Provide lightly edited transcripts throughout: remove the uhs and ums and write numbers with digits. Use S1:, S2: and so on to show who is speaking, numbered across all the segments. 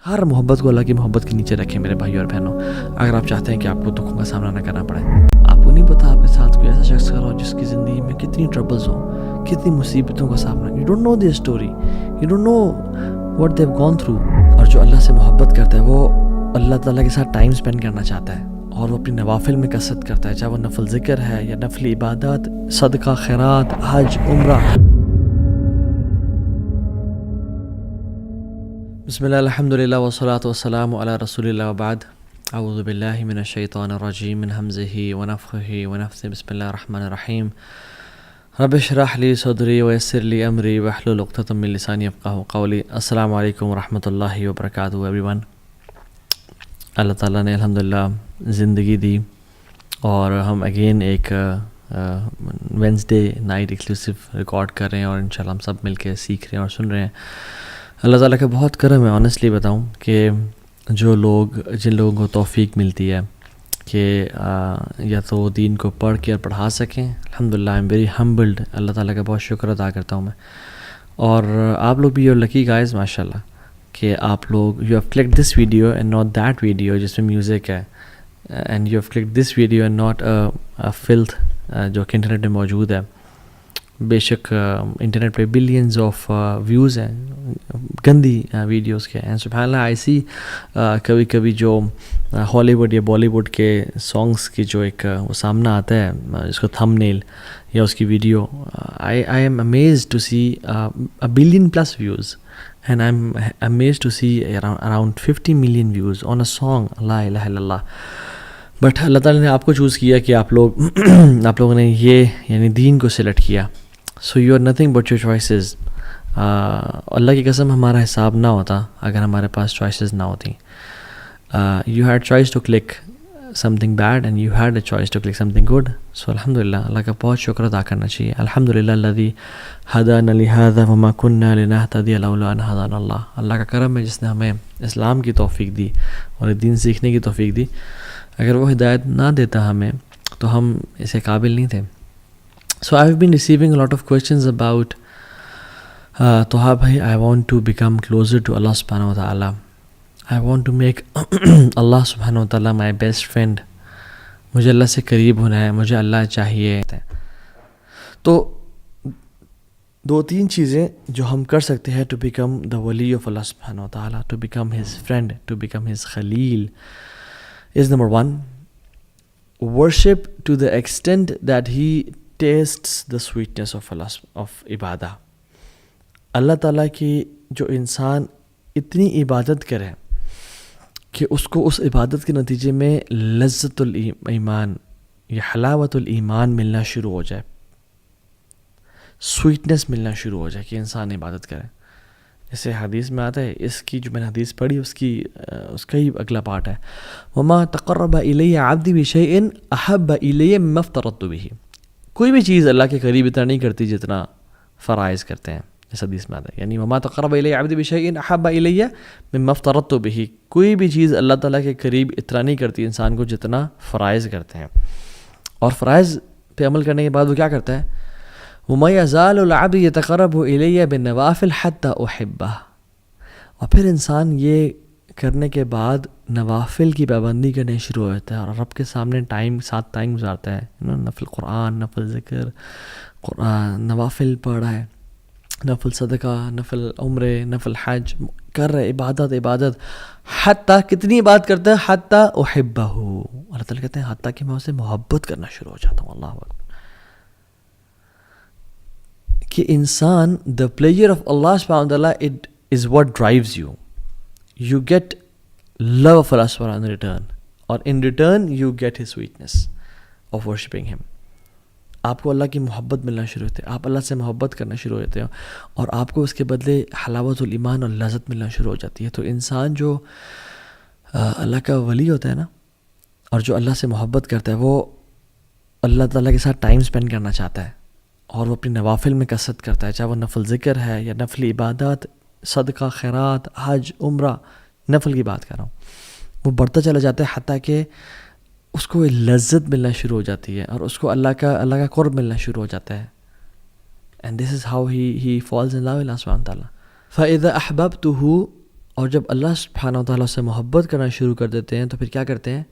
S1: ہر محبت کو اللہ کی محبت کے نیچے رکھیں میرے بھائی اور بہنوں. اگر آپ چاہتے ہیں کہ آپ کو دکھوں کا سامنا نہ کرنا پڑے. آپ کو نہیں پتا آپ کے ساتھ کوئی ایسا شخص کھڑا ہو جس کی زندگی میں کتنی ٹربلز ہوں, کتنی مصیبتوں کا سامنا. You don't know the story, you don't know what they have gone through. اور جو اللہ سے محبت کرتا ہے وہ اللہ تعالیٰ کے ساتھ ٹائم اسپینڈ کرنا چاہتا ہے, اور وہ اپنی نوافل میں کثرت کرتا ہے, چاہے وہ نفل ذکر ہے یا نفل عبادات, صدقہ, خیرات, حج, عمرہ. بسم اللہ الحمدللہ والصلاة والسلام علی رسول اللہ وبعد. اعوذ باللہ من الشیطان الرجیم من حمزہ ونفخہ ونفثہ. بسم اللہ الرحمن الرحیم. رب اشرح لی صدری ویسر لی امری واحلل عقدۃ من لسانی یفقہوا قولی. السلام علیکم ورحمۃ اللہ وبرکاتہ ایوری ون. اللہ تعالیٰ نے الحمدللہ زندگی دی اور ہم اگین ایک وینسڈے نائٹ ایکسکلوسیو ریکارڈ کر رہے ہیں, اور انشاءاللہ ہم سب مل کے سیکھ رہے ہیں اور سن رہے ہیں. اللہ تعالیٰ کا بہت کرم ہے. آنیسٹلی بتاؤں کہ جو لوگ جن لوگوں کو توفیق ملتی ہے کہ یا تو دین کو پڑھ کے اور پڑھا سکیں, الحمدللہ آئی ایم ویری ہمبلڈ. اللہ تعالیٰ کا بہت شکر ادا کرتا ہوں میں. اور آپ لوگ بھی یو لکی گائز ماشاء اللہ کہ آپ لوگ you have click this video and not that video جس میں میوزک ہے, and you have click this video and not filth جو کہ انٹرنیٹ میں موجود ہے. بے شک انٹرنیٹ پہ بلینز آف ویوز ہیں گندی ویڈیوز کے, اینڈ سبحان اللہ آئی سی کبھی کبھی جو ہالی ووڈ یا بالی ووڈ کے سانگس کی جو ایک وہ سامنا آتا ہے جس کو تھم نیل یا اس کی video, I am amazed to see a billion plus views, and I'm amazed to see around 50 million views on a song لا الہ الا اللہ. بٹ اللہ تعالیٰ نے آپ کو چوز کیا کہ آپ لوگوں نے یہ یعنی دین کو سلیکٹ کیا. So you are nothing but your choices. Allah کی قسم ہمارا حساب نہ ہوتا اگر ہمارے پاس چوائسیز نہ ہوتی. You had choice to click something bad and you had a choice to click something good. So الحمد للہ اللہ کا بہت شکر ادا کرنا چاہیے. الحمد للہ الذی ہدانا لہذا وما کنا لنہتدی لولا ان ہدانا اللہ. اللہ کا کرم ہے جس نے ہمیں اسلام کی توفیق دی اور دین سیکھنے کی توفیق دی. اگر وہ ہدایت نہ دیتا ہمیں تو ہم اسے قابل نہیں تھے. So I have been receiving a lot of questions about توہا بھائی, I want to become closer to Allah سبحانہ و تعالیٰ. I want to make Allah سبحانہ و تعالیٰ مائی بیسٹ فرینڈ. مجھے اللہ سے قریب ہونا ہے, مجھے اللہ چاہیے. تو دو تین چیزیں جو ہم کر سکتے ہیں ٹو بیکم دا ولی آف اللہ سبحانہ و تعالیٰ, to become his friend, to become his خلیل, is number one, worship to the extent that he tastes the sweetness of Allah of ibadah. اللہ تعالیٰ کی جو انسان اتنی عبادت کرے کہ اس کو اس عبادت کے نتیجے میں لذت الایمان یا حلاوت الایمان ملنا شروع ہو جائے, سویٹنس ملنا شروع ہو جائے کہ انسان عبادت کرے. جیسے حدیث میں آتا ہے, اس کی جو میں نے حدیث پڑھی اس کا ہی اگلا پارٹ ہے, وما تقرب الی عبدی بشیء احب الی مما افترضت بہ. کوئی بھی چیز اللہ کے قریب اتنا نہیں کرتی جتنا فرائض کرتے ہیں. اس حدیث میں آتا ہے یعنی وما تقرب الی عبدی بشیء احب الی مما افترضت بہ. کوئی بھی چیز اللہ تعالیٰ کے قریب اتنا نہیں کرتی انسان کو جتنا فرائض کرتے ہیں. اور فرائض پہ عمل کرنے کے بعد وہ کیا کرتا ہے, وَمَا يَزَالُ الْعَبْدُ يَتَقَرَّبُ إِلَيَّ بِالنَّوَافِلِ حَتَّى أُحِبَّهُ. اور پھر انسان یہ کرنے کے بعد نوافل کی پابندی کرنے شروع ہو جاتا ہے اور رب کے سامنے ساتھ ٹائم گزارتا ہے. نفل قرآن, نفل ذکر, قرآن نوافل پڑھ رہا ہے, نفل صدقہ, نفل عمرے, نفل حج کر رہے, عبادت حتیٰ کتنی بات کرتا ہے, حتیٰ أُحِبَّهُ. اللہ تعالیٰ کہتے ہیں حتیٰ کہ میں اسے محبت کرنا شروع ہو جاتا ہوں. اللہ اکبر. کہ انسان دا پلیجر آف اللہ سبحانہ وتعالیٰ it is what drives you. You get love of Allah سبحانہ ان ریٹرن, اور in return you get his sweetness of worshipping him. آپ کو اللہ کی محبت ملنا شروع ہوتے ہیں, آپ اللہ سے محبت کرنا شروع ہوتے ہیں, اور آپ کو اس کے بدلے حلاوت الایمان اور لذت ملنا شروع ہو جاتی ہے. تو انسان جو اللہ کا ولی ہوتا ہے نا, اور جو اللہ سے محبت کرتا ہے, وہ اللہ تعالیٰ کے ساتھ ٹائم اسپینڈ کرنا چاہتا ہے, اور وہ اپنی نوافل میں کثرت کرتا ہے, چاہے وہ نفل ذکر ہے یا نفل عبادات, صدقہ, خیرات, حج, عمرہ, نفل کی بات کر رہا ہوں. وہ بڑھتا چلا جاتا ہے حتیٰ کہ اس کو لذت ملنا شروع ہو جاتی ہے, اور اس کو اللہ کا قرب ملنا شروع ہو جاتا ہے. And this is how he falls in love Allah سبحانہ تعالیٰ. فَإِذَا أَحْبَبْتُهُ اور جب اللہ سبحانہ و تعالیٰ سے محبت کرنا شروع کر دیتے ہیں تو پھر کیا کرتے ہیں؟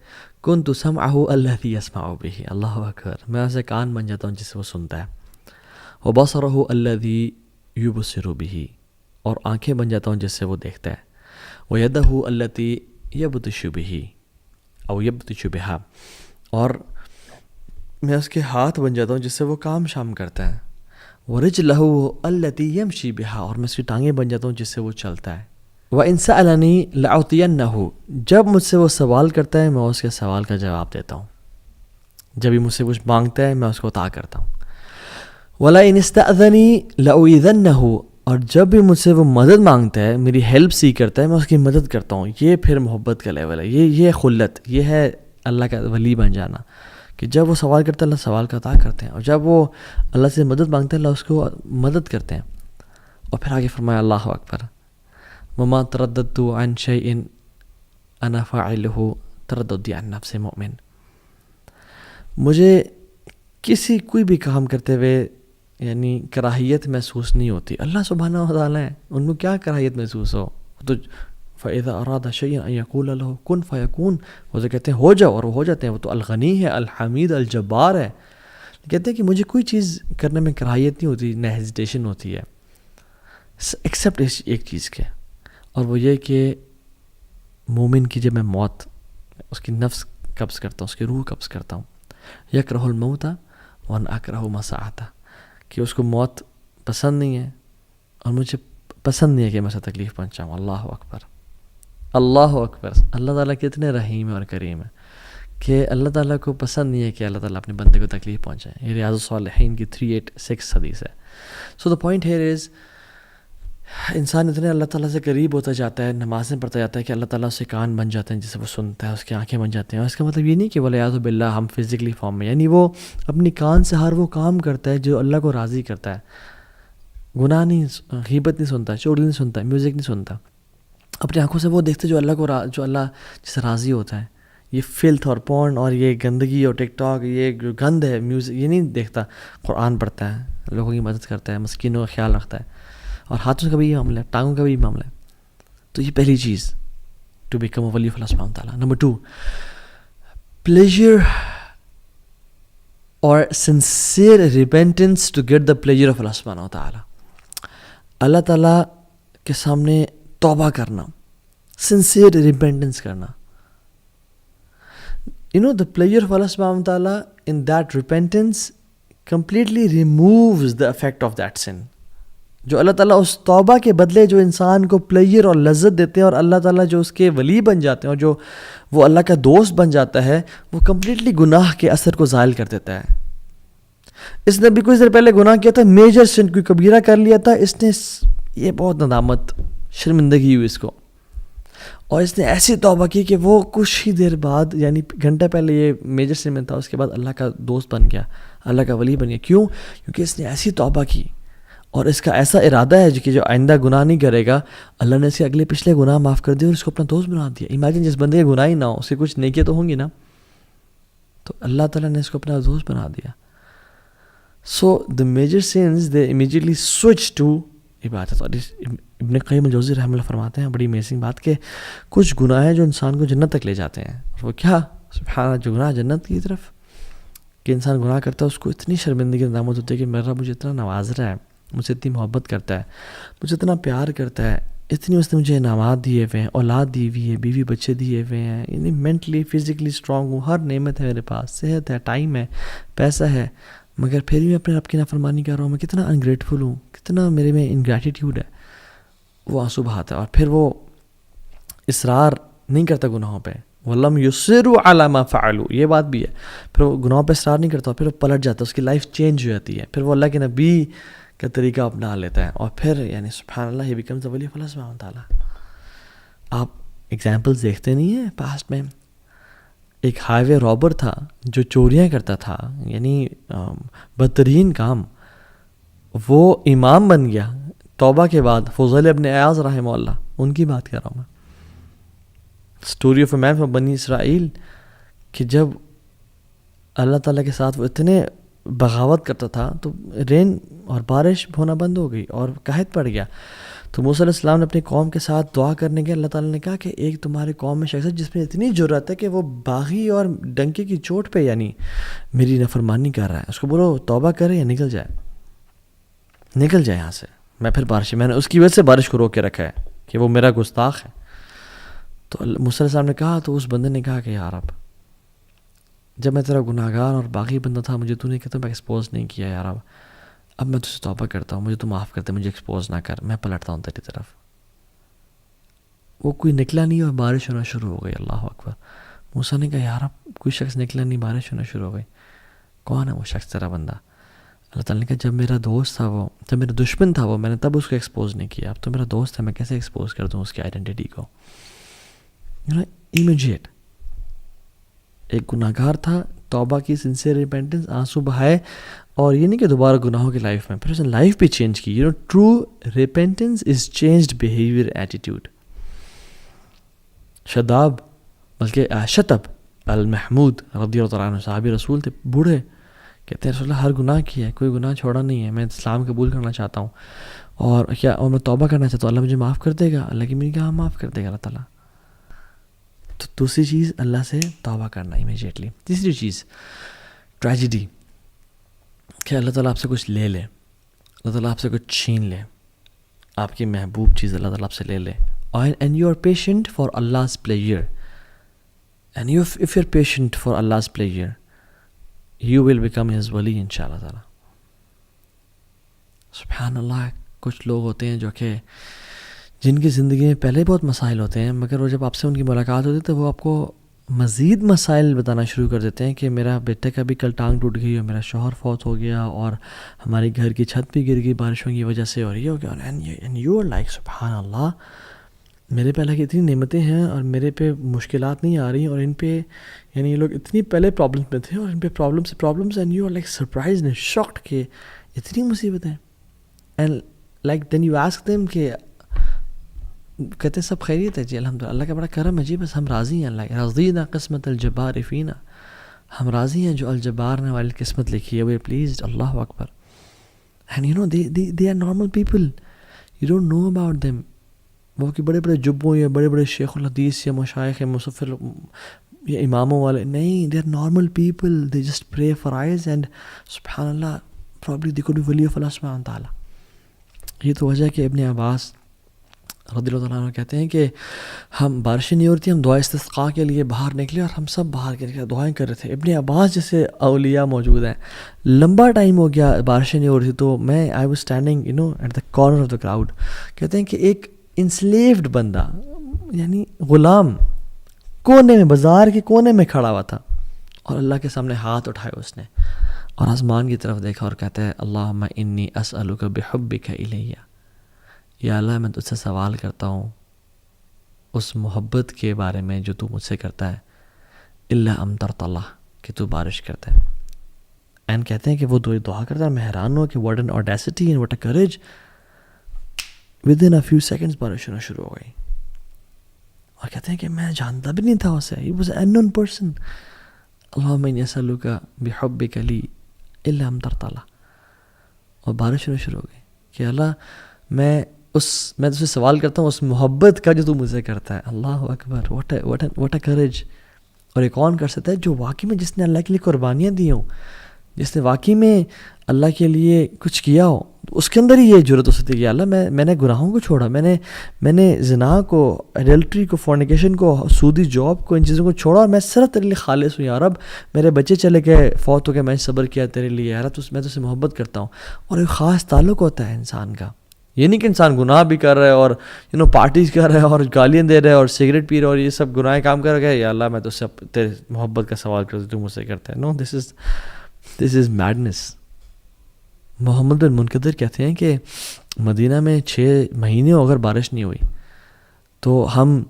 S1: کنت سمعہ الذی یسمع بہ، اللہ اکبر، میں اسے کان بن جاتا ہوں جس سے وہ سنتا ہے، وبصرہ الذی یبصر بہ، اور آنکھیں بن جاتا ہوں جس سے وہ دیکھتا ہے، ویدہ التی یبطش بہ او یبطش بہا، اور میں اس کے ہاتھ بن جاتا ہوں جس سے وہ کام شام کرتا ہے، ورجلہ التی یمشی بہا، اور میں اس کی ٹانگیں بن جاتا ہوں جس سے وہ چلتا ہے، وَإِن سَأَلَنِي لَأُعْطِيَنَّهُ، جب مجھ سے وہ سوال کرتا ہے میں اس کے سوال کا جواب دیتا ہوں، جب ہی مجھ سے کچھ مانگتا ہے میں اس کو عطا کرتا ہوں، وَلَئِنِ اسْتَأْذَنِي لَأُعِيذَنَّهُ، اور جب بھی مجھ سے وہ مدد مانگتا ہے، میری ہیلپ سی کرتا ہے، میں اس کی مدد کرتا ہوں۔ یہ پھر محبت کا لیول ہے، یہ خلت، یہ ہے اللہ کا ولی بن جانا، کہ جب وہ سوال کرتا ہے اللہ سوال کا عطا کرتے ہیں، اور جب وہ اللہ سے مدد مانگتا ہے اللہ اس کو مدد کرتے ہیں۔ اور پھر آگے فرمایا اللہ اکبر، وما ترددت عن شيء انا فاعله ترددي عن نفس مؤمن، مجھے کوئی بھی کام کرتے ہوئے یعنی کراہیت محسوس نہیں ہوتی۔ اللہ سبحانہ و تعالیٰ ہے، ان کو کیا کراہیت محسوس ہو؟ تو فَإِذَا أَرَادَ شَيْئًا أَن يَقُولَ لَهُ كُن فَيَكُونُ، وہ تو کہتے ہیں ہو جاؤ اور وہ ہو جاتے ہیں۔ وہ تو الغنی ہے، الحمید، الجبار ہے، کہتے ہیں کہ مجھے کوئی چیز کرنے میں کراہیت نہیں ہوتی، نہ ہیزیٹیشن ہوتی ہے، ایکسیپٹ اس ایک چیز کے، اور وہ یہ کہ مومن کی جب میں موت، اس کی نفس قبض کرتا ہوں، اس کی روح قبض کرتا ہوں، یکرہ الموت وانا اکرہ مساعتہ، کہ اس کو موت پسند نہیں ہے اور مجھے پسند نہیں ہے کہ میں اسے تکلیف پہنچاؤں۔ اللہ اکبر، اللہ اکبر، اللہ تعالیٰ کتنے رحیم اور کریم ہے کہ اللہ تعالیٰ کو پسند نہیں ہے کہ اللہ تعالیٰ اپنے بندے کو تکلیف پہنچائے۔ یہ ریاض الصالحین کی 386 حدیث ہے۔ سو دا پوائنٹ ہیئر از، انسان اتنے اللہ تعالیٰ سے قریب ہوتا جاتا ہے، نمازیں پڑھتا جاتا ہے کہ اللہ تعالیٰ اس کے کان بن جاتے ہیں جسے وہ سنتا ہے، اس کی آنکھیں بن جاتے ہیں۔ اور اس کا مطلب یہ نہیں کہ والعیاذ باللہ ہم فزیکلی فارم میں، یعنی وہ اپنی کان سے ہر وہ کام کرتا ہے جو اللہ کو راضی کرتا ہے، گناہ نہیں، غیبت نہیں سنتا، چغلی نہیں سنتا، میوزک نہیں سنتا، اپنی آنکھوں سے وہ دیکھتے جو اللہ جس سے راضی ہوتا ہے۔ یہ فلتھ اور پورن اور یہ گندگی اور ٹک ٹاک، یہ جو گند ہے میوزک، یہ نہیں دیکھتا، قرآن پڑھتا ہے، لوگوں کی مدد کرتا ہے، مسکینوں کا خیال رکھتا ہے، اور ہاتھوں کا بھی یہ معاملہ ہے، ٹانگوں کا بھی یہ معاملہ ہے۔ تو یہ پہلی چیز، ٹو بیکم اے ولی آف اللہ سبحانہ تعالیٰ۔ نمبر 2، پلیجر اور sincere repentance to get the pleasure of Allah سبحانہ تعالیٰ، اللہ تعالیٰ کے سامنے توبہ کرنا، سنسیئر ریپینٹنس کرنا۔ the pleasure of Allah subhanahu wa ta'ala in that repentance completely removes the effect of that sin۔ جو اللہ تعالیٰ اس توبہ کے بدلے جو انسان کو پلیجر اور لذت دیتے ہیں، اور اللہ تعالیٰ جو اس کے ولی بن جاتے ہیں اور جو وہ اللہ کا دوست بن جاتا ہے، وہ کمپلیٹلی گناہ کے اثر کو زائل کر دیتا ہے۔ اس نے بھی کچھ دیر پہلے گناہ کیا تھا، میجر سن، کوئی کبیرہ کر لیا تھا، اس نے یہ بہت ندامت، شرمندگی ہوئی اس کو، اور اس نے ایسی توبہ کی کہ وہ کچھ ہی دیر بعد، یعنی گھنٹہ پہلے یہ میجر سن میں تھا، اس کے بعد اللہ کا دوست بن گیا، اللہ کا ولی بن گیا۔ کیوں؟ کیونکہ اس نے ایسی توبہ کی، اور اس کا ایسا ارادہ ہے کہ جو آئندہ گناہ نہیں کرے گا، اللہ نے اس کے اگلے پچھلے گناہ معاف کر دیے اور اس کو اپنا دوست بنا دیا۔ امیجن جس بندے کے گناہ ہی نہ ہو، اس کے کچھ نیکیاں تو ہوں گی نا، تو اللہ تعالیٰ نے اس کو اپنا دوست بنا دیا۔ So the major sense they immediately switch to عبادت۔ اور ابن قیم الجوزی رحمہ اللہ فرماتے ہیں بڑی امیزنگ بات کہ کچھ گناہ ہیں جو انسان کو جنت تک لے جاتے ہیں، اور وہ کیا؟ سبحان اللہ، جو گناہ جنت کی طرف، کہ انسان گناہ کرتا ہے اس کو اتنی شرمندگی ندامت ہوتی ہے کہ میرا مجھے اتنا نواز رہا ہے، مجھ سے اتنی محبت کرتا ہے، مجھے اتنا پیار کرتا ہے، اتنی اس نے مجھے انعامات دیے ہوئے ہیں، اولاد دی ہوئی ہے، بیوی بچے دیے ہوئے ہیں، یعنی مینٹلی فزیکلی اسٹرانگ ہوں، ہر نعمت ہے میرے پاس، صحت ہے، ٹائم ہے، پیسہ ہے، مگر پھر بھی میں اپنے رب کی نافرمانی کر رہا ہوں، میں کتنا انگریٹفل ہوں، کتنا میرے میں انگریٹیٹیوڈ ہے۔ وہ آنسو بہاتا ہے، اور پھر وہ اصرار نہیں کرتا گناہوں پہ، وَلَمْ يُصِرُّوا عَلَىٰ مَا فَعَلُوا، یہ بات بھی ہے، پھر وہ گناہوں پہ اصرار نہیں کرتا، پھر وہ پلٹ جاتا ہے، اس کی لائف چینج ہو جاتی ہے، پھر وہ اللہ کے نبی کا طریقہ اپنا لیتا ہے، اور پھر یعنی سبحان اللہ، یہ بیکمز اے ولی آف اللہ سبحانہ تعالیٰ۔ آپ ایگزامپلز دیکھتے نہیں ہیں پاسٹ میں؟ ایک ہائی وے رابر تھا جو چوریاں کرتا تھا، یعنی بدترین کام، وہ امام بن گیا توبہ کے بعد، فضیل ابن عیاض رحمہ اللہ، ان کی بات کر رہا ہوں میں، story of a man from بنی اسرائیل، کہ جب اللہ تعالیٰ کے ساتھ وہ اتنے بغاوت کرتا تھا تو رین اور بارش ہونا بند ہو گئی اور قحط پڑ گیا، تو موسیٰ علیہ السلام نے اپنی قوم کے ساتھ دعا کرنے کے اللہ تعالیٰ نے کہا کہ ایک تمہاری قوم میں شخص ہے جس میں اتنی جرأت ہے کہ وہ باغی اور ڈنکے کی چوٹ پہ یعنی میری نافرمانی کر رہا ہے، اس کو بولو توبہ کرے یا نکل جائے یہاں سے، میں پھر میں نے اس کی وجہ سے بارش کو روک کے رکھا ہے کہ وہ میرا گستاخ ہے۔ تو موسیٰ علیہ السلام نے کہا، تو اس بندے نے کہا کہ یا رب، جب میں تیرا گناہ گار اور باغی بندہ تھا، مجھے تو نے کہتا میں ایکسپوز نہیں کیا یا رب، اب میں تجھ سے توبہ کرتا ہوں، مجھے تو معاف کرتے، مجھے ایکسپوز نہ کر، میں پلٹتا ہوں تیری طرف۔ وہ کوئی نکلا نہیں اور بارش ہونا شروع ہو گئی۔ اللہ اکبر۔ موسیٰ نے کہا یا رب، کوئی شخص نکلا نہیں، بارش ہونا شروع ہو گئی، کون ہے وہ شخص تیرا بندہ؟ اللہ تعالیٰ نے کہا جب میرا دوست تھا وہ، جب میرا دشمن تھا وہ، میں نے تب اس کو ایکسپوز نہیں کیا، اب تو میرا دوست ہے، میں کیسے ایکسپوز کر دوں اس کی آئیڈینٹی کو؟ امیجیٹ ایک گناہ گار تھا، توبہ کی، سنسیئر ریپینٹنس، آنسو بہائے، اور یہ نہیں کہ دوبارہ گناہوں کی لائف میں، پھر اس نے لائف بھی چینج کی۔ ٹرو ریپینٹنس از چینجڈ بیہیویئر ایٹیٹیوڈ۔ شتب المحمود رضی اللہ عنہ صحابی رسول تھے، بوڑھے، کہتے ہیں رسول اللہ ہر گناہ کیا ہے، کوئی گناہ چھوڑا نہیں ہے، میں اسلام قبول کرنا چاہتا ہوں اور میں توبہ کرنا چاہتا ہوں، اللہ مجھے معاف کر دے گا؟ اللہ کی میری کہا معاف کر دے گا اللہ تعالیٰ۔ تو دوسری چیز اللہ سے توبہ کرنا امیجیٹلی۔ تیسری چیز ٹریجڈی، کہ اللہ تعالیٰ آپ سے کچھ لے لے، اللہ تعالیٰ آپ سے کچھ چھین لے، آپ کی محبوب چیز اللہ تعالیٰ آپ سے لے لے، and you are patient for Allah's pleasure، and if you're patient for Allah's pleasure you will become his wali انشاءاللہ تعالیٰ۔ سبحان اللہ، کچھ لوگ ہوتے ہیں جو کہ جن کی زندگی میں پہلے بہت مسائل ہوتے ہیں، مگر وہ جب آپ سے ان کی ملاقات ہوتی ہے تو وہ آپ کو مزید مسائل بتانا شروع کر دیتے ہیں کہ میرا بیٹے کا بھی کل ٹانگ ٹوٹ گئی، اور میرا شوہر فوت ہو گیا، اور ہماری گھر کی چھت بھی گر گئی بارشوں کی وجہ سے، اور یہ ہو گیا، اینڈ یو آر لائک سبحان اللہ، میرے پہ اللہ کی اتنی نعمتیں ہیں اور میرے پہ مشکلات نہیں آ رہی، اور ان پہ یعنی یہ لوگ اتنی پہلے پرابلمس میں تھے اور ان پہ problems and you are like surprised and shocked کہ اتنی مصیبتیں، and like then you ask them کہ کہتے ہیں سب خیریت ہے جی الحمدللہ، اللہ کا بڑا کرم ہے جی، بس ہم راضی ہیں، اللہ رضینا قسمت الجبار فینا، ہم راضی ہیں جو الجبار نے والی قسمت لکھی ہے، وی پلیزڈ۔ اللہ اکبر۔ And you know they are normal people, you don't know about them۔ وہ کہ بڑے بڑے جبوں یا بڑے بڑے شیخ الحدیث یا مشائخ یا مصفر یا اماموں والے نہیں، they are normal people, they just pray for eyes and سبحان اللہ probably they could be wali of Allah سبحانہ تعالیٰ۔ یہ تو وجہ ہے کہ ابن عباس رضی اللہ عنہ کہتے ہیں کہ ہم بارشیں نہیں ہو رہی تھی، ہم دعا استسقاء کے لیے باہر نکلے اور ہم سب باہر کے لیے دعائیں کر رہے تھے۔ ابن عباس جیسے اولیاء موجود ہیں، لمبا ٹائم ہو گیا بارشیں نہیں ہو رہی تھی، تو میں I was standing at the corner of the crowd, کہتے ہیں کہ ایک انسلیوڈ بندہ یعنی غلام کونے میں، بازار کے کونے میں کھڑا ہوا تھا، اور اللہ کے سامنے ہاتھ اٹھائے اس نے اور آسمان کی طرف دیکھا اور کہتا ہے اللہم انی اسألک بحبک الیہ، یا اللہ میں تجھ سے سوال کرتا ہوں اس محبت کے بارے میں جو تو مجھ سے کرتا ہے، الا امطرت اللہ، کہ تو بارش کرتا ہے۔ اینڈ کہتے ہیں کہ وہ دعا کرتا ہے، میں حیران ہوا کہ what an audacity and what a courage, with in a few seconds بارش ہونا شروع ہو گئی، اور کہتے ہیں کہ میں جانتا بھی نہیں تھا اسے، he was unknown person, اللہم انی اسألک بحبک لی الا امطرت اللہ، اور بارش ہونا شروع ہو گئی کہ اللہ میں تجھ سے سوال کرتا ہوں اس محبت کا جو تو مجھ سے کرتا ہے۔ اللہ اکبر، واٹ اے کریج۔ اور یہ کون کر سکتا ہے؟ جو واقعی میں جس نے اللہ کے لیے قربانیاں دی ہوں، جس نے واقعی میں اللہ کے لیے کچھ کیا ہو، اس کے اندر ہی یہ جرت ہو سکتی ہے کہ اللہ میں نے گناہوں کو چھوڑا، میں نے زنا کو، ایڈلٹری کو، فورنیکیشن کو، سودی جاب کو، ان چیزوں کو چھوڑا، اور میں صرف تیرے لیے خالص ہوں یا رب، میرے بچے چلے گئے فوت ہو گئے، میں صبر کیا تیرے لیے یا رب، میں تجھ سے محبت کرتا ہوں۔ اور ایک خاص تعلق ہوتا ہے انسان کا، یہ نہیں کہ انسان گناہ بھی کر رہا ہے اور پارٹیز کر رہا ہے اور گالیاں دے رہا ہے اور سگریٹ پی رہا ہے اور یہ سب گناہ کام کر رہا ہے، یا اللہ میں تجھ سے تیرے محبت کا سوال کرتا ہوں، تو مجھ سے کرتا ہے۔ نو، دس از میڈنس۔ محمد بن منقدر کہتے ہیں کہ مدینہ میں 6 مہینے اگر بارش نہیں ہوئی تو ہم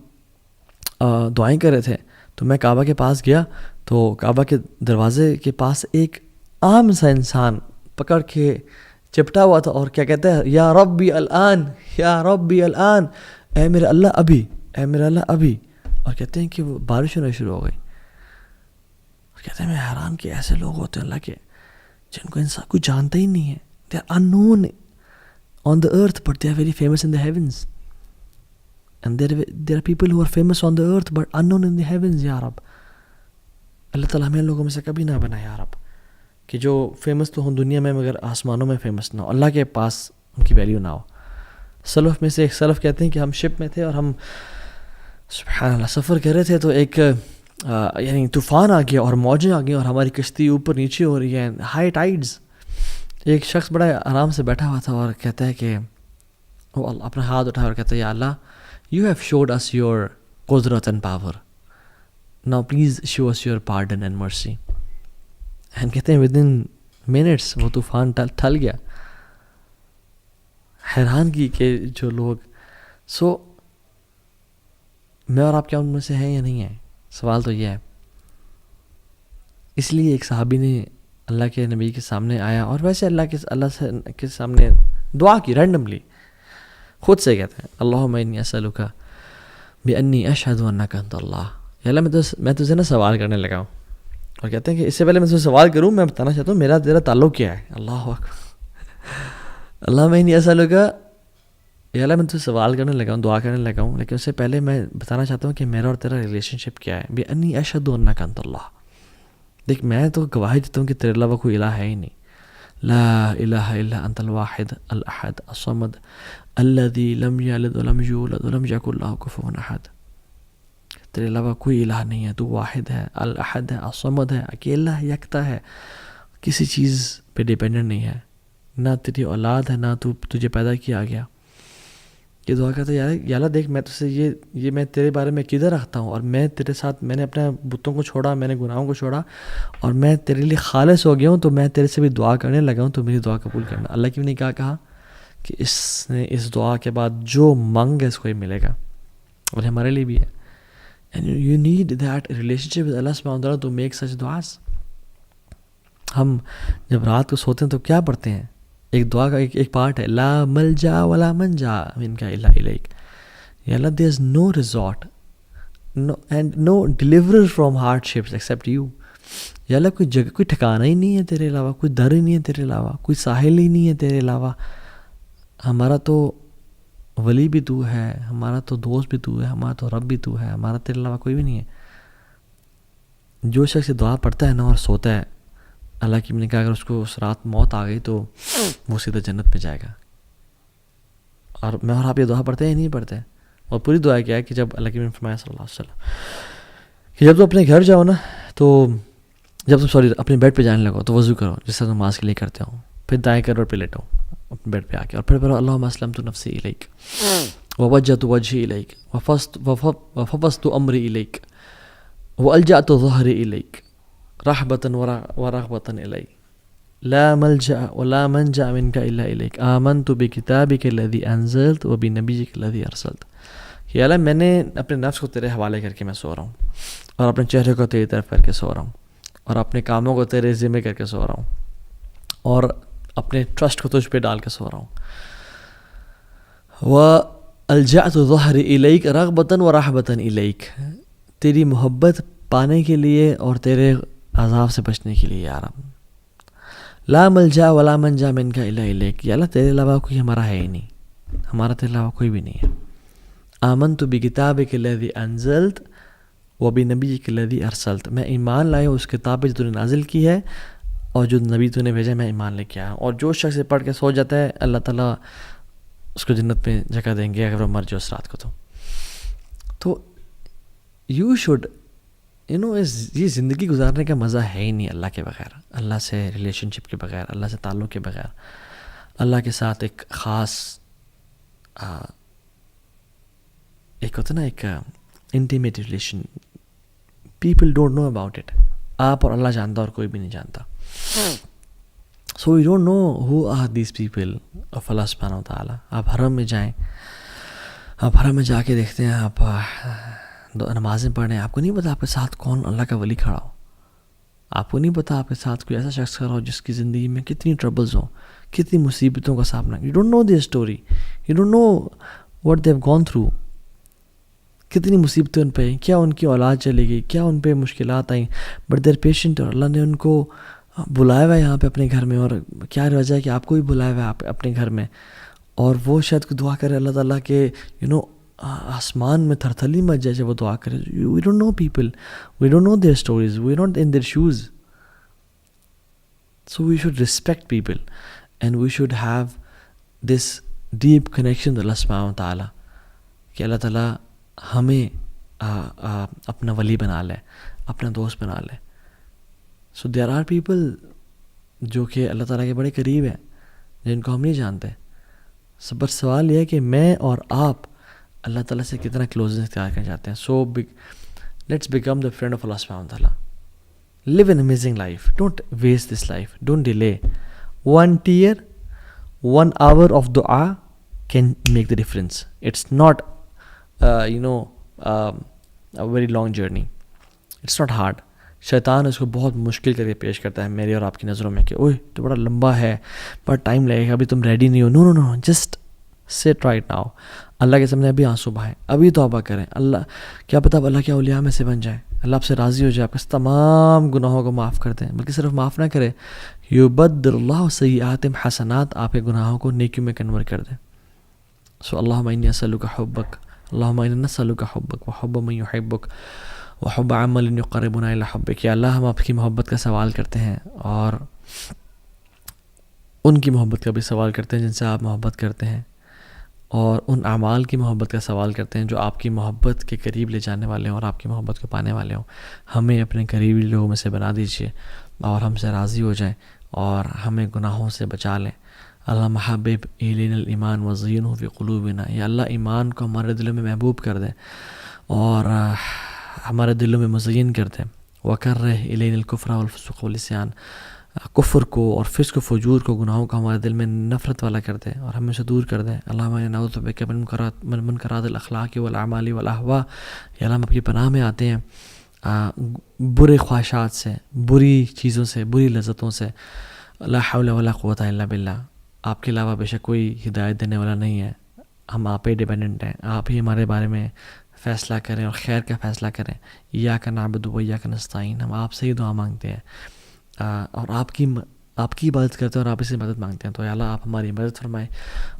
S1: دعائیں کر رہے تھے، تو میں کعبہ کے پاس گیا تو کعبہ کے دروازے کے پاس ایک عام سا انسان پکڑ کے چپٹا ہوا تھا، اور کیا کہتا ہے، یا ربی الان، یا ربی الان، اے میرے اللہ ابھی، اے میرے اللہ ابھی، اور کہتے ہیں کہ وہ بارش ہونا شروع ہو گئی۔ اور کہتے ہیں میں حیران کہ ایسے لوگ ہوتے ہیں اللہ کے جن کو انسان کوئی جانتا ہی نہیں ہے، they are unknown, on the earth but they are very famous in the heavens. And there are people who are famous on the earth but unknown in the heavens. یا رب اللہ تعالیٰ ہمیں لوگوں میں سے کبھی نہ بنا یا رب کہ جو فیمس تو ہوں دنیا میں مگر آسمانوں میں فیمس نہ ہو, اللہ کے پاس ان کی ویلیو نہ ہو. سلف میں سے ایک سلف کہتے ہیں کہ ہم شپ میں تھے اور ہم سبحان اللہ سفر کر رہے تھے تو ایک یعنی طوفان آ گیا اور موجیں آ گئی اور ہماری کشتی اوپر نیچے ہو رہی ہے, ہائی ٹائیڈز. ایک شخص بڑا آرام سے بیٹھا ہوا تھا اور کہتا ہے کہ وہ اپنا ہاتھ اٹھا اور کہتا ہے یا Allah you have showed us your قدرت and power, now please show us your pardon and mercy. And کہتے ہیں ود ان منٹس وہ طوفان ٹل گیا. حیران کی کہ جو لوگ میں اور آپ کیا ان میں سے ہیں یا نہیں ہیں, سوال تو یہ ہے. اس لیے ایک صحابی نے اللہ کے نبی کے سامنے آیا اور ویسے اللہ کے سامنے دعا کی رینڈملی, خود سے کہتے ہیں اللہم انی اسألک بانی اشہد انک انت اللہ. یا اللہ میں تجھے نا سوال کرنے لگا ہوں, اور کہتے ہیں کہ اس سے پہلے میں تجھے سوال کروں میں بتانا چاہتا ہوں میرا تیرا تعلق کیا ہے. اللہ اکبر. اللہم انی اسألک, یا اللہ میں تجھے سوال کرنے لگا ہوں, دعا کرنے لگا ہوں, لیکن اس سے پہلے میں بتانا چاہتا ہوں کہ میرا اور تیرا ریلیشن شپ کیا ہے. بانی اشہد انک انت اللہ. دیکھ میں تو گواہی دیتا ہوں کہ تیرے علاوہ کوئی الہ ہے ہی نہیں. لا الہ الا انت الواحد الاحد الصمد الذی لم یلد ولم یولد ولم یکن لہ کفوا احد. تیرے علاوہ کوئی الہ نہیں ہے, تو واحد ہے, الاحد ہے, الصمد ہے, اکیلا ہے, یکتا ہے, کسی چیز پہ ڈیپینڈنٹ نہیں ہے, نہ تیری اولاد ہے, نہ تجھے پیدا کیا گیا. یہ دعا کرتا ہے یا اللہ دیکھ میں تجھ سے یہ میں تیرے بارے میں کدھر رکھتا ہوں, اور میں تیرے ساتھ میں نے اپنے بتوں کو چھوڑا, میں نے گناہوں کو چھوڑا, اور میں تیرے لیے خالص ہو گیا ہوں, تو میں تیرے سے بھی دعا کرنے لگا ہوں, تو میری دعا قبول کرنا. اللہ کی نے کیا کہا کہ اس نے اس دعا کے بعد جو مانگ ہے اس کو ہی ملے گا, اور ہمارے لیے بھی ہے. And you need that relationship with Allah subhanahu wa ta'ala to make such du'as. ہم جب رات کو سوتے ہیں تو کیا پڑھتے ہیں, ایک دعا کا ایک پارٹ ہے لا ملجا ولا منجا منک الا الیک. یا اللہ there is no resort and no deliverer from hardships except you. یا اللہ کوئی جگہ, کوئی ٹھکانہ ہی نہیں ہے تیرے علاوہ, کوئی در ہی نہیں ہے تیرے علاوہ, کوئی ساحل ہی نہیں ہے تیرے علاوہ. ہمارا تو ولی بھی تو ہے, ہمارا تو دوست بھی تو ہے, ہمارا تو رب بھی تو ہے, ہمارا تیرے علاوہ کوئی بھی نہیں ہے. جو شخص دعا پڑھتا ہے نا اور سوتا ہے, اللہ کی نے کہا اگر اس کو اس رات موت آ گئی تو وہ سیدھا جنت میں جائے گا. اور میں اور آپ یہ دعا پڑھتے ہیں نہیں پڑھتے, اور پوری دعا کیا ہے کہ جب اللہ کی نے فرمایا صلی اللہ علیہ وسلم کہ جب تم اپنے گھر جاؤ نا, تو جب تم اپنے بیڈ پہ جانے لگو تو وضو کرو جس طرح نماز کے لیے کرتے ہو, پھر دائیں کروٹ پہ لیٹو اپنے بیڈ پہ آ کے, اور پھر پڑھو اللہم اسلمت نفسی الیک ووجہت وجہی الیک وفوضت امری الیک والجأت ظہری الیک رحبۃ ورغبۃ الیک لا ملجأ ولا منجأ منک الا الیک آمنت بکتابک الذی انزلت وبنبیک الذی ارسلت. کہ اللہ میں نے اپنے نفس کو تیرے حوالے کر کے میں سو رہا ہوں, اور اپنے چہرے کو تیری طرف کر کے سو رہا ہوں, اور اپنے کاموں کو تیرے ذمہ کر کے سو رہا ہوں, اور اپنے ٹرسٹ کو تجھ پہ ڈال کے سو رہا ہوں. وَأَلْجَأْتُ ظَهْرِ إِلَيْكَ رَغْبَةً وَرَحْبَةً إِلَيْكَ, تیری محبت پانے کے لیے اور تیرے عذاب سے بچنے کے لیے یا رب. لا ملجا ولا منجا منک الا الیک. یا اللہ تیرے علاوہ کوئی ہمارا ہے ہی نہیں, ہمارا تیرے علاوہ کوئی بھی نہیں ہے. آمنت بکتابک الذی انزلت وبنبیک الذی ارسلت, میں ایمان لایا اس کتاب پہ جو تو نے نازل کی ہے اور جو نبی تو نے بھیجا میں ایمان لے کے آیا. اور جو شخص پڑھ کے سو جاتا ہے اللہ تعالیٰ اس کو جنت میں جگہ دیں گے اگر وہ مر جائے اس رات کو. تو یو شوڈ یہ زندگی گزارنے کا مزہ ہے ہی نہیں اللہ کے بغیر, اللہ سے ریلیشن شپ کے بغیر, اللہ سے تعلق کے بغیر, اللہ کے ساتھ ایک خاص ایک ہوتا نا ایک intimate relation. People don't know about it. آپ اور اللہ جانتا اور کوئی بھی نہیں جانتا. So you don't know who are these people of Allah سبحانہ و تعالیٰ. آپ حرم میں جائیں, آپ حرم میں جا کے دیکھتے ہیں, آپ نمازیں پڑھ رہے ہیں, آپ کو نہیں پتا آپ کے ساتھ کون اللہ کا ولی کھڑا ہو. آپ کو نہیں پتا آپ کے ساتھ کوئی ایسا شخص کھڑا ہو جس کی زندگی میں کتنی ٹربلز ہوں, کتنی مصیبتوں کا سامنا. You don't know their story, you don't know what they have gone through. کتنی مصیبتیں ان پہ, کیا ان کی اولاد چلی گئی, کیا ان پہ مشکلات آئیں, بٹ دیر پیشنٹ, اور اللہ نے ان کو بلایا ہوا ہے یہاں پہ اپنے گھر میں. اور کیا وجہ ہے کہ آپ کو بھی بلایا ہوا ہے اپنے گھر میں, اور وہ شاید کو دعا کرے اللہ تعالیٰ کہ آسمان میں تھرتھلی مچ جائے جب وہ دعا کرے. We don't know people, we don't know their stories, we not in their shoes. So we should respect people and we should have this deep connection to Allah subhanahu wa ta'ala کہ اللہ تعالیٰ ہمیں اپنا ولی بنا لے, اپنا دوست بنا لے. So there are people جو کہ اللہ تعالیٰ کے بڑے قریب ہیں جن کو ہم نہیں جانتے. بس سوال یہ ہے کہ میں اور آپ اللہ تعالیٰ سے کتنا کلوزنس اختیار کرنا چاہتے ہیں. So let's become the friend of Allah subhanahu wa ta'ala. Live an amazing life. Don't waste this life. Don't delay. 1 tear, 1 hour of dua can make the difference. It's not, a very long journey. It's not hard. شیطان اس کو بہت مشکل کر کے پیش کرتا ہے میری اور آپ کی نظروں میں کہ اوہ تو بڑا لمبا ہے, بڑا ٹائم لگے گا, ابھی تم ریڈی نہیں ہو. نو نو نو, جسٹ سٹ رائٹ ناؤ. اللہ کے سامنے ابھی آنسو بہائیں, ابھی توبہ کریں. اللہ کیا پتہ اب اللہ کے اولیاء میں سے بن جائیں, اللہ آپ سے راضی ہو جائے, آپ کے تمام گناہوں کو معاف کر دیں. بلکہ صرف معاف نہ کرے, یبدل اللہ سیئاتہم حسنات, آپ کے گناہوں کو نیکیوں میں کنورٹ کر دیں. سو اللہم انی اسألک حبک, اللہم انا نسألک حبک وحب من یحبک وحب عمل یقربنا الی حبک. یا اللہ ہم آپ کی محبت کا سوال کرتے ہیں اور ان کی محبت کا بھی سوال کرتے ہیں جن سے آپ محبت کرتے ہیں, اور ان اعمال کی محبت کا سوال کرتے ہیں جو آپ کی محبت کے قریب لے جانے والے ہوں اور آپ کی محبت کو پانے والے ہوں. ہمیں اپنے قریبی لوگوں میں سے بنا دیجیے اور ہم سے راضی ہو جائیں اور ہمیں گناہوں سے بچا لیں. اللہ محبب الینا الایمان وزینہ فی قلوبنا. یا اللہ ایمان کو ہمارے دلوں میں محبوب کر دیں اور ہمارے دلوں میں مزین کر دیں. وکرہ الینا الکفر والفسوق والعصیان, کفر کو اور فسق و فجور کو, گناہوں کو ہمارے دل میں نفرت والا کر دیں اور ہمیں سے دور کر دیں. اللہم انا نعوذ بک من منکرات الاخلاق والاعمال والاہواء. یا اللہ ہم آپ کی پناہ میں آتے ہیں برے خواہشات سے, بری چیزوں سے, بری لذتوں سے. لا حول ولا قوۃ الا باللہ. آپ کے علاوہ بے شک کوئی ہدایت دینے والا نہیں ہے, ہم آپ ہی ڈیپینڈنٹ ہیں. آپ ہی ہمارے بارے میں فیصلہ کریں اور خیر کا فیصلہ کریں. ایاک نعبد و ایاک نستعین, ہم آپ سے ہی دعا مانگتے ہیں اور آپ کی عبادت کرتے ہیں اور آپ سے مدد مانگتے ہیں. تو یا اللہ آپ ہماری مدد فرمائیں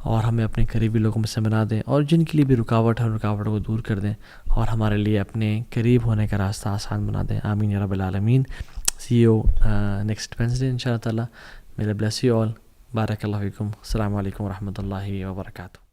S1: اور ہمیں اپنے قریبی لوگوں میں سے بنا دیں, اور جن کے لیے بھی رکاوٹ ہے رکاوٹوں کو دور کر دیں اور ہمارے لیے اپنے قریب ہونے کا راستہ آسان بنا دیں. آمین یا رب العالمین. سی یو نیکسٹ وینسڈے ان شاء اللہ تعالیٰ. میرے بلیس یو آل. بارک اللہ فیکم. السلام علیکم ورحمۃ اللہ وبرکاتہ.